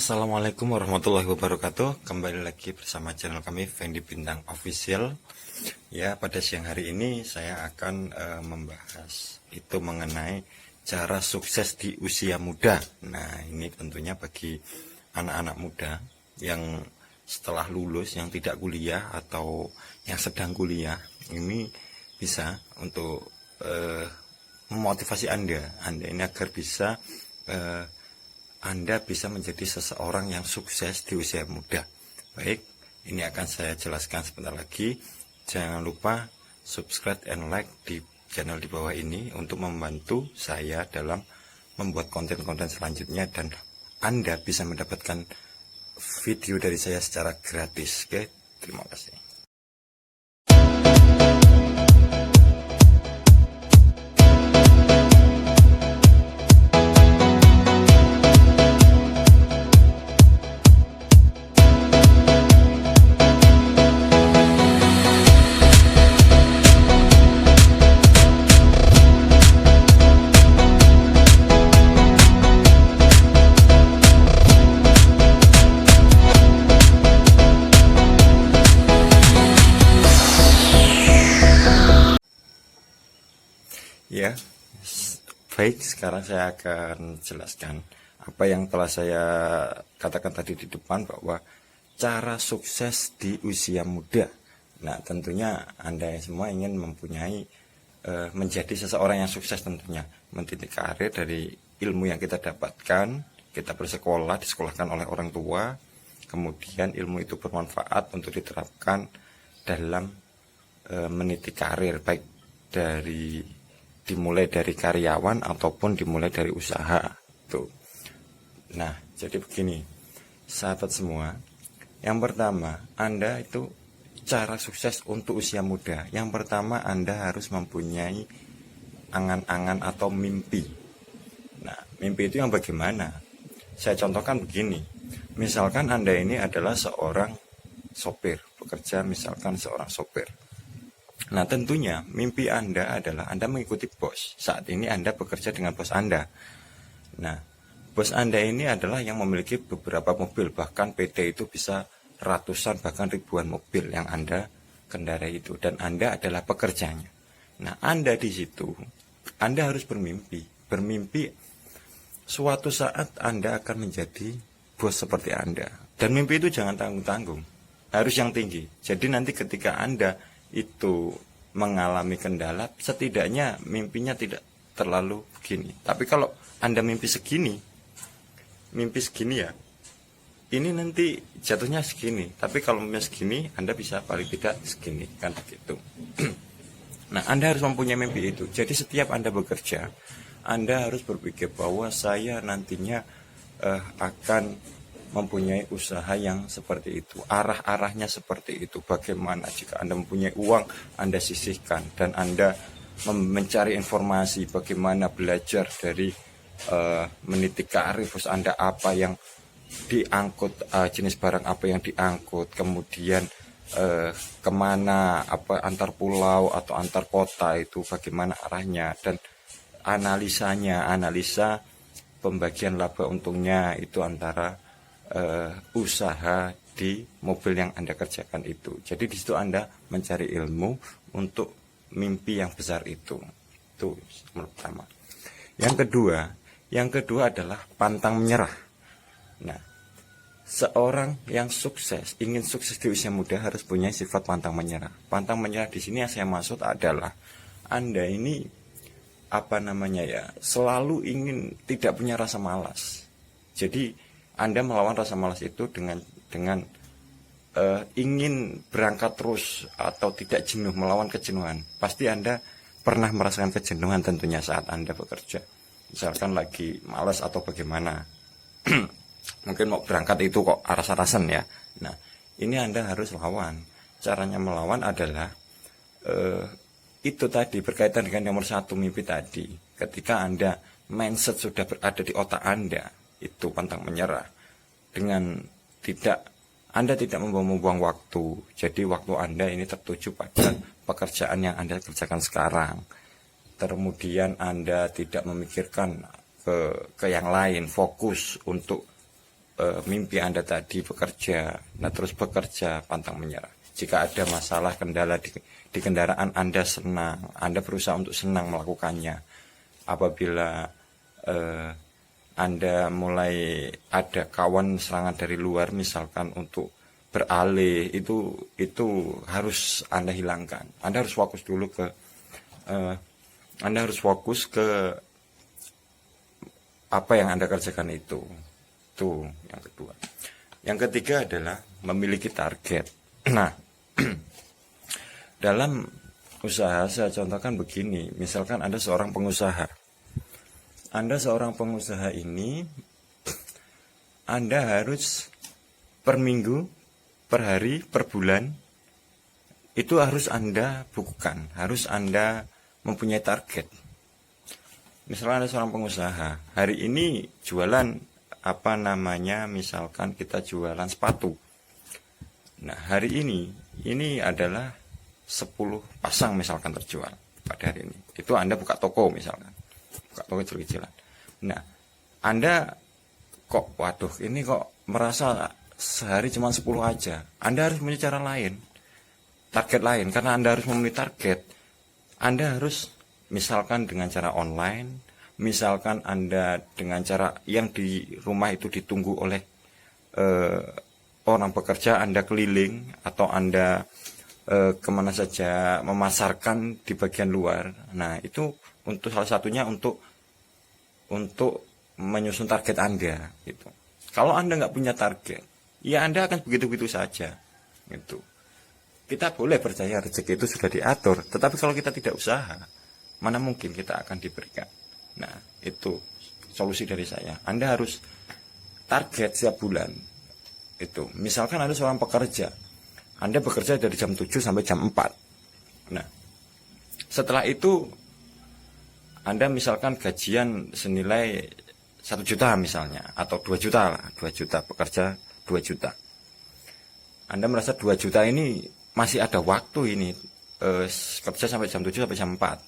Assalamualaikum warahmatullahi wabarakatuh. Kembali lagi bersama channel kami Fendi Bintang Official. Ya, pada siang hari ini saya akan membahas itu mengenai cara sukses di usia muda. Nah, ini tentunya bagi anak-anak muda yang setelah lulus, yang tidak kuliah atau yang sedang kuliah, ini bisa untuk memotivasi Anda ini agar bisa Anda bisa menjadi seseorang yang sukses di usia muda. Baik, ini akan saya jelaskan sebentar lagi. Jangan lupa subscribe and like di channel di bawah ini untuk membantu saya dalam membuat konten-konten selanjutnya, dan Anda bisa mendapatkan video dari saya secara gratis. Oke, terima kasih. Ya, baik, sekarang saya akan jelaskan apa yang telah saya katakan tadi di depan, bahwa cara sukses di usia muda. Nah, tentunya Anda semua ingin mempunyai menjadi seseorang yang sukses, tentunya meniti karir dari ilmu yang kita dapatkan. Kita bersekolah, disekolahkan oleh orang tua, kemudian ilmu itu bermanfaat untuk diterapkan dalam meniti karir, baik dimulai dari karyawan ataupun dimulai dari usaha tuh. Nah, jadi begini sahabat semua, yang pertama Anda itu cara sukses untuk usia muda. Yang pertama, Anda harus mempunyai angan-angan atau mimpi. Nah, mimpi itu yang bagaimana? Saya contohkan begini. Misalkan Anda ini adalah seorang sopir, bekerja misalkan seorang sopir. Nah, tentunya mimpi Anda adalah Anda mengikuti bos. Saat ini Anda bekerja dengan bos Anda. Nah, bos Anda ini adalah yang memiliki beberapa mobil, bahkan PT itu bisa ratusan bahkan ribuan mobil yang Anda kendarai itu, dan Anda adalah pekerjanya. Nah, Anda di situ, Anda harus bermimpi suatu saat Anda akan menjadi bos seperti Anda. Dan mimpi itu jangan tanggung-tanggung, harus yang tinggi. Jadi nanti ketika Anda itu mengalami kendala, setidaknya mimpinya tidak terlalu begini. Tapi kalau Anda mimpi segini ya, ini nanti jatuhnya segini. Tapi kalau mimpi segini, Anda bisa paling tidak segini, kan begitu. Nah, Anda harus mempunyai mimpi itu. Jadi setiap Anda bekerja, Anda harus berpikir bahwa saya nantinya akan mempunyai usaha yang seperti itu, arah-arahnya seperti itu. Bagaimana jika Anda mempunyai uang, Anda sisihkan, dan Anda mencari informasi bagaimana belajar dari meniti karir bos Anda, apa yang diangkut, jenis barang apa yang diangkut, kemudian kemana, apa antar pulau atau antar kota itu bagaimana arahnya, dan analisa pembagian laba untungnya itu antara usaha di mobil yang Anda kerjakan itu. Jadi di situ Anda mencari ilmu untuk mimpi yang besar itu. Itu yang pertama. Yang kedua adalah pantang menyerah. Nah, seorang yang sukses, ingin sukses di usia muda, harus punya sifat pantang menyerah. Pantang menyerah di sini yang saya maksud adalah Anda ini selalu ingin, tidak punya rasa malas. Jadi Anda melawan rasa malas itu dengan ingin berangkat terus atau tidak jenuh, melawan kejenuhan. Pasti Anda pernah merasakan kejenuhan tentunya saat Anda bekerja. Misalkan lagi malas atau bagaimana. Mungkin mau berangkat itu kok aras-arasan ya. Nah, ini Anda harus lawan. Caranya melawan adalah itu tadi, berkaitan dengan nomor satu, mimpi tadi. Ketika Anda mindset sudah berada di otak Anda, itu pantang menyerah. Dengan Anda tidak membuang waktu. Jadi waktu Anda ini tertuju pada pekerjaan yang Anda kerjakan sekarang. Kemudian Anda tidak memikirkan ke yang lain, fokus untuk mimpi Anda tadi bekerja, nah terus bekerja pantang menyerah. Jika ada masalah kendala di kendaraan Anda senang, Anda berusaha untuk senang melakukannya. Apabila Anda mulai ada kawan serangan dari luar misalkan untuk beralih, itu harus Anda hilangkan. Anda harus fokus dulu ke apa yang Anda kerjakan itu. Itu yang kedua. Yang ketiga adalah memiliki target. Nah, dalam usaha saya contohkan begini, misalkan Anda seorang pengusaha. Anda seorang pengusaha ini, Anda harus per minggu, per hari, per bulan, itu harus Anda bukukan, harus Anda mempunyai target. Misalnya Anda seorang pengusaha, hari ini jualan misalkan kita jualan sepatu. Nah, hari ini adalah 10 pasang misalkan terjual pada hari ini. Itu Anda buka toko misalkan. Buka toko kecil-kecilan. Nah, Anda ini kok merasa sehari cuma 10 aja. Anda harus punya cara lain. Target lain, karena Anda harus memenuhi target. Anda harus misalkan dengan cara online, misalkan Anda dengan cara yang di rumah itu ditunggu oleh orang bekerja, Anda keliling atau Anda kemana saja memasarkan di bagian luar. Nah, itu untuk salah satunya untuk menyusun target Anda gitu. Kalau Anda nggak punya target, ya Anda akan begitu-begitu saja gitu. Kita boleh percaya rezeki itu sudah diatur, tetapi kalau kita tidak usaha, mana mungkin kita akan diberikan. Nah, itu solusi dari saya. Anda harus target setiap bulan. Itu. Misalkan Anda seorang pekerja. Anda bekerja dari jam 7 sampai jam 4. Nah, setelah itu Anda misalkan gajian senilai 1 juta misalnya, atau 2 juta lah. 2 juta, bekerja 2 juta. Anda merasa 2 juta ini masih ada waktu ini, kerja sampai jam 7 sampai jam 4.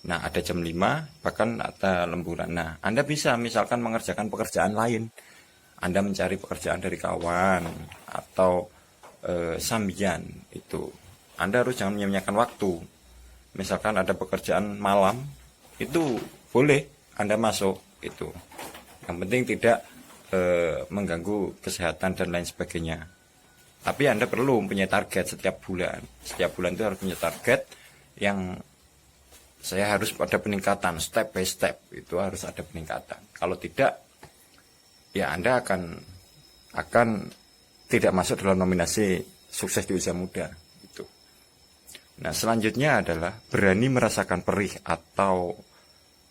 Nah, ada jam 5, bahkan ada lemburan. Nah, Anda bisa misalkan mengerjakan pekerjaan lain. Anda mencari pekerjaan dari kawan atau sambian itu. Anda harus jangan menyia-nyiakan waktu. Misalkan ada pekerjaan malam, itu boleh Anda masuk itu. Yang penting tidak mengganggu kesehatan dan lain sebagainya. Tapi Anda perlu mempunyai target setiap bulan. Setiap bulan itu harus punya target yang saya harus ada peningkatan, step by step, itu harus ada peningkatan. Kalau tidak, ya Anda akan tidak masuk dalam nominasi sukses di usia muda. Itu. Nah, selanjutnya adalah berani merasakan perih atau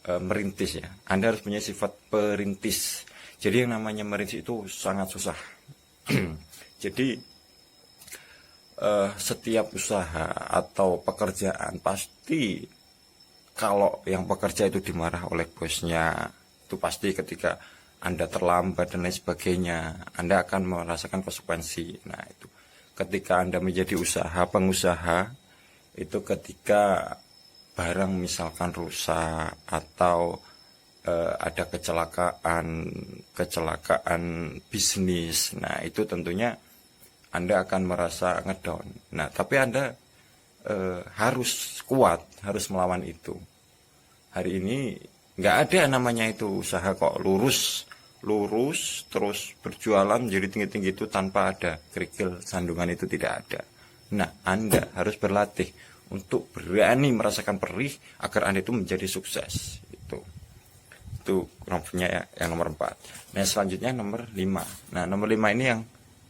merintis ya. Anda harus punya sifat perintis. Jadi yang namanya merintis itu sangat susah. Jadi setiap usaha atau pekerjaan pasti, kalau yang pekerja itu dimarah oleh bosnya, itu pasti ketika Anda terlambat dan lain sebagainya, Anda akan merasakan konsekuensi. Nah, itu ketika Anda menjadi pengusaha, itu ketika barang misalkan rusak atau ada kecelakaan bisnis, nah itu tentunya Anda akan merasa ngedown. Nah, tapi Anda harus kuat, harus melawan itu. Hari ini nggak ada namanya itu usaha kok lurus terus berjualan jadi tinggi-tinggi itu tanpa ada kerikil sandungan, itu tidak ada. Nah, Anda harus berlatih untuk berani merasakan perih agar Anda itu menjadi sukses. Itu kurang lebihnya ya, yang nomor 4. Nah, selanjutnya nomor 5. Nah, nomor 5 ini yang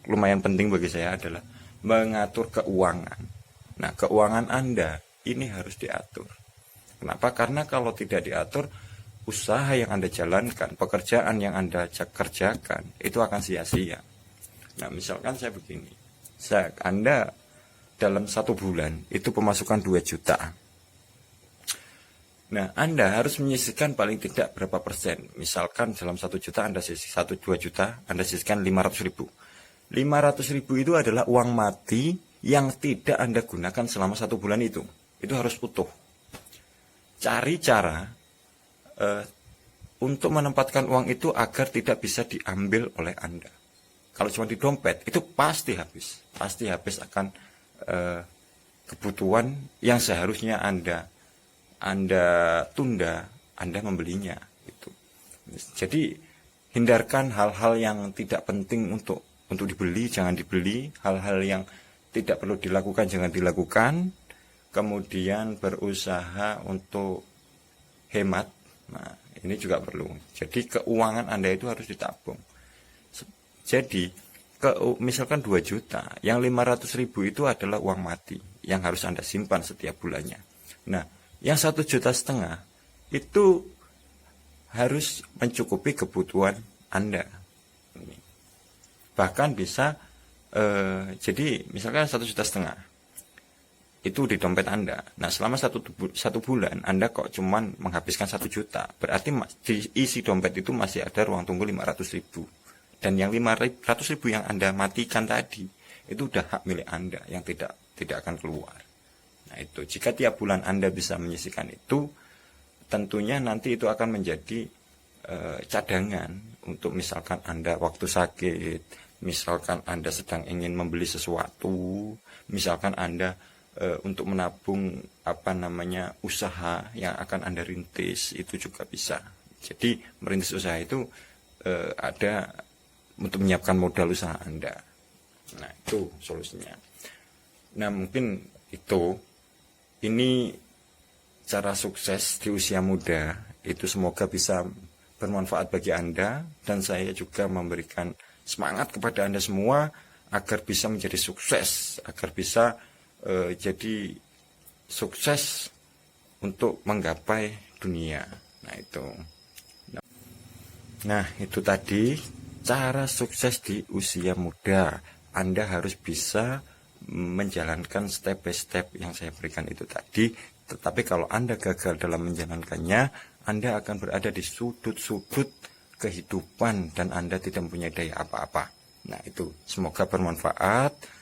lumayan penting bagi saya adalah mengatur keuangan. Nah, keuangan Anda ini harus diatur. Kenapa? Karena kalau tidak diatur, usaha yang Anda jalankan, pekerjaan yang Anda kerjakan, itu akan sia-sia. Nah, misalkan saya begini, Anda dalam 1 bulan itu pemasukan 2 juta. Nah, Anda harus menyisihkan paling tidak berapa persen. Misalkan dalam 1 juta Anda sisih 2 juta, Anda sisihkan 500 ribu. 500 ribu itu adalah uang mati yang tidak Anda gunakan selama 1 bulan itu. Itu harus utuh. Cari cara untuk menempatkan uang itu agar tidak bisa diambil oleh Anda. kalau cuma di dompet itu pasti habis akan kebutuhan yang seharusnya Anda tunda, Anda membelinya itu. Jadi hindarkan hal-hal yang tidak penting untuk dibeli, jangan dibeli. Hal-hal yang tidak perlu dilakukan jangan dilakukan. Kemudian berusaha untuk hemat. Nah, ini juga perlu. Jadi keuangan Anda itu harus ditabung. Jadi misalkan 2 juta, yang 500.000 itu adalah uang mati yang harus Anda simpan setiap bulannya. Nah, yang 1,5 juta itu harus mencukupi kebutuhan Anda. Bahkan bisa jadi misalkan 1,5 juta itu di dompet Anda. Nah, selama satu bulan Anda kok cuman menghabiskan 1 juta, berarti di isi dompet itu masih ada ruang tunggu 500.000. Dan yang 500.000 yang Anda matikan tadi itu udah hak milik Anda yang tidak akan keluar. Nah, itu jika tiap bulan Anda bisa menyisihkan itu, tentunya nanti itu akan menjadi cadangan untuk misalkan Anda waktu sakit, misalkan Anda sedang ingin membeli sesuatu, misalkan Anda untuk menabung usaha yang akan Anda rintis, itu juga bisa. Jadi merintis usaha itu ada untuk menyiapkan modal usaha Anda. Nah, itu solusinya. Nah, mungkin ini cara sukses di usia muda. Itu semoga bisa bermanfaat bagi Anda, dan saya juga memberikan semangat kepada Anda semua agar bisa menjadi sukses, agar bisa jadi sukses untuk menggapai dunia. Nah, itu tadi cara sukses di usia muda. Anda harus bisa menjalankan step by step yang saya berikan itu tadi. Tetapi kalau Anda gagal dalam menjalankannya, Anda akan berada di sudut-sudut kehidupan dan Anda tidak mempunyai daya apa-apa. Nah, itu semoga bermanfaat.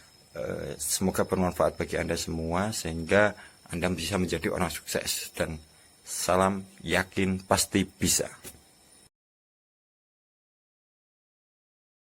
Semoga bermanfaat bagi Anda semua sehingga Anda bisa menjadi orang sukses. Dan salam yakin pasti bisa.